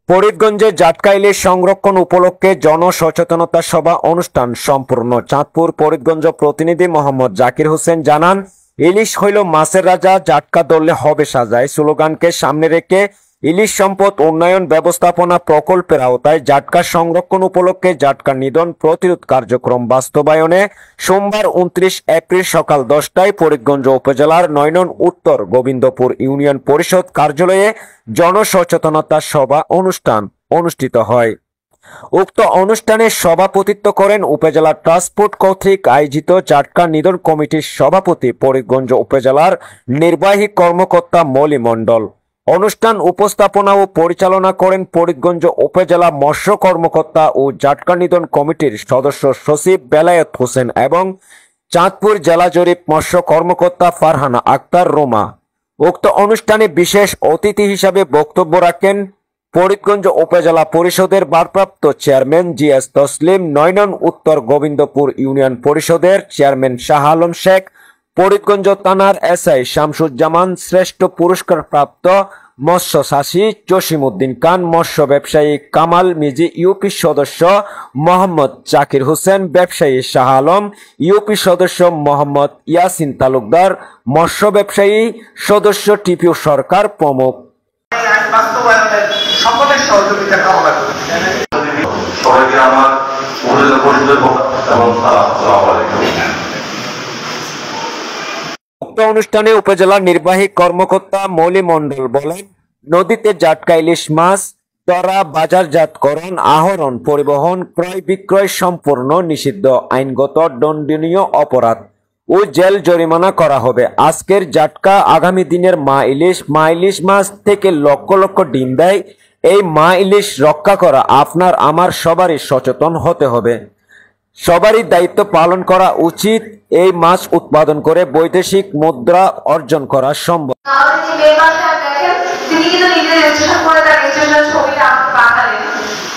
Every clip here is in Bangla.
ফরিদগঞ্জে জাটকা ইলিশ সংরক্ষণ উপলক্ষে জনসচেতনতা সভা অনুষ্ঠান সম্পূর্ণ। চাঁদপুর ফরিদগঞ্জ প্রতিনিধি মোহাম্মদ জাকির হোসেন জানান, ইলিশ হইল মাছের রাজা, জাটকা ধরলে হবে সাজায় স্লোগানকে সামনে রেখে ইলিশ সম্পদ উন্নয়ন ব্যবস্থাপনা প্রকল্পের আওতায় জাটকা সংরক্ষণ উপলক্ষে জাটকা নিধন প্রতিরোধ কার্যক্রম বাস্তবায়নে সোমবার 29 এপ্রিল সকাল 10টায় ফরিদগঞ্জ উপজেলার 9 নং উত্তর গোবিন্দপুর ইউনিয়ন পরিষদ কার্যালয়ে জনসচেতনতা সভা অনুষ্ঠান অনুষ্ঠিত হয়। উক্ত অনুষ্ঠানে সভাপতিত্ব করেন উপজেলা ট্রান্সপোর্ট কর্তৃক আয়োজিত জাটকা নিধন কমিটির সভাপতি ফরিদগঞ্জ উপজেলার নির্বাহী কর্মকর্তা মলি মণ্ডল। অনুষ্ঠান উপস্থাপনা ও পরিচালনা করেন ফরিদগঞ্জ উপজেলা মৎস্য কর্মকর্তা ও জাটকা নিধন কমিটির সদস্য সচিব বেলায়েত হোসেন এবং চাঁদপুর জেলা জরিপ মৎস্য কর্মকর্তা ফারহানা আক্তার রোমা। উক্ত অনুষ্ঠানে বিশেষ অতিথি হিসাবে বক্তব্য রাখেন ফরিদগঞ্জ উপজেলা পরিষদের ভারপ্রাপ্ত চেয়ারম্যান জিএস তসলিম, 9 নং উত্তর গোবিন্দপুর ইউনিয়ন পরিষদের চেয়ারম্যান শাহ আলম শেখ, ফরিদগঞ্জ থানার এসআই শামসুজ্জামান, শ্রেষ্ঠ পুরস্কারপ্রাপ্ত মৎস্য চাষী জসিমউদ্দিন খান, মৎস্য ব্যবসায়ী কামাল মিজি, ইউপি সদস্য মোহাম্মদ জাকির হোসেন, ব্যবসায়ী শাহ আলম, ইউপি সদস্য মোহাম্মদ ইয়াসিন তালুকদার, মৎস্য ব্যবসায়ী সদস্য টিপিউ সরকার প্রমুখ। সকলের সহযোগিতা কামনা করি। সবাইকে আমার উপজেলা পরিষদের উক্ত অনুষ্ঠানে উপজেলা নির্বাহী কর্মকর্তা মৌলি মণ্ডল বলেন, নদীতে জাটকা ইলিশ মাছ ধরা, বাজারজাতকরণ, আহরণ, পরিবহন, ক্রয় বিক্রয় সম্পূর্ণ নিষিদ্ধ, আইনগত দণ্ডনীয় অপরাধ ও জেল জরিমানা করা হবে। আজকের জাটকা আগামী দিনের মা ইলিশ মাছ থেকে লক্ষ লক্ষ ডিম দেয়। এই মা ইলিশ রক্ষা করা আপনার আমার সবারই সচেতন হতে হবে, সবারই দায়িত্ব পালন করা উচিত। এই মাছ উৎপাদন করে বৈদেশিক মুদ্রা অর্জন করা সম্ভব।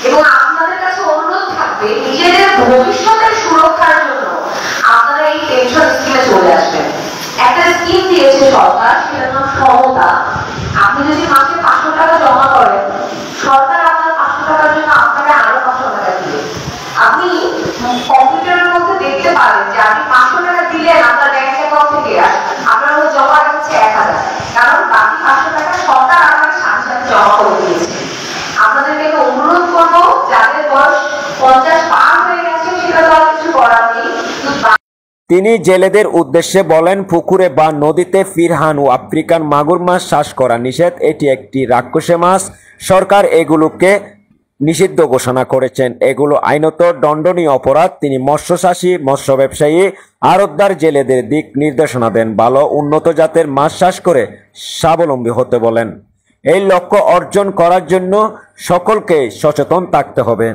এবং আপনাদের কাছে অনুরোধ থাকবে, নিজেদের ভবিষ্যতের সুরক্ষার জন্য আপনারা এই পেনশন স্কিমে চলে আসবেন। একটা স্কিম দিয়েছে সরকার, সেটার নাম সমতা। আপনি যদি মাসে 500 টাকা জমা করেন, সরকার আপনার 500 টাকার জন্য আপনাকে আরো 500 টাকা দিবে। আপনি কম্পিউটারের মধ্যে দেখতে পারেন যে আপনি 500 টাকা দিলেন আপনার ব্যাংক অ্যাকাউন্ট থেকে, আপনার জমা হচ্ছে 1000, কারণ বাকি 500 টাকা সরকার আপনাকে সাথে সাথে জমা করে দিয়েছে। আপনাদেরকে অনুরোধ করবো, যাদের বয়স 50 পার হয়ে গেছে সেটা তো আর কিছু করার নেই। তিনি জেলেদের উদ্দেশ্যে বলেন, পুকুরে বা নদীতে ফিরহান ও আফ্রিকান মাগুর মাছ চাষ করা নিষেধ। এটি একটি রাক্ষসে মাছ। সরকার এগুলোকে নিষিদ্ধ ঘোষণা করেছেন। এগুলো আইনত দণ্ডনীয় অপরাধ। তিনি মৎস্য চাষী, মৎস্য ব্যবসায়ী, আড়তদার, জেলেদের দিক নির্দেশনা দেন ভালো উন্নত জাতের মাছ চাষ করে স্বাবলম্বী হতে বলেন। এই লক্ষ্য অর্জন করার জন্য সকলকে সচেতন থাকতে হবে।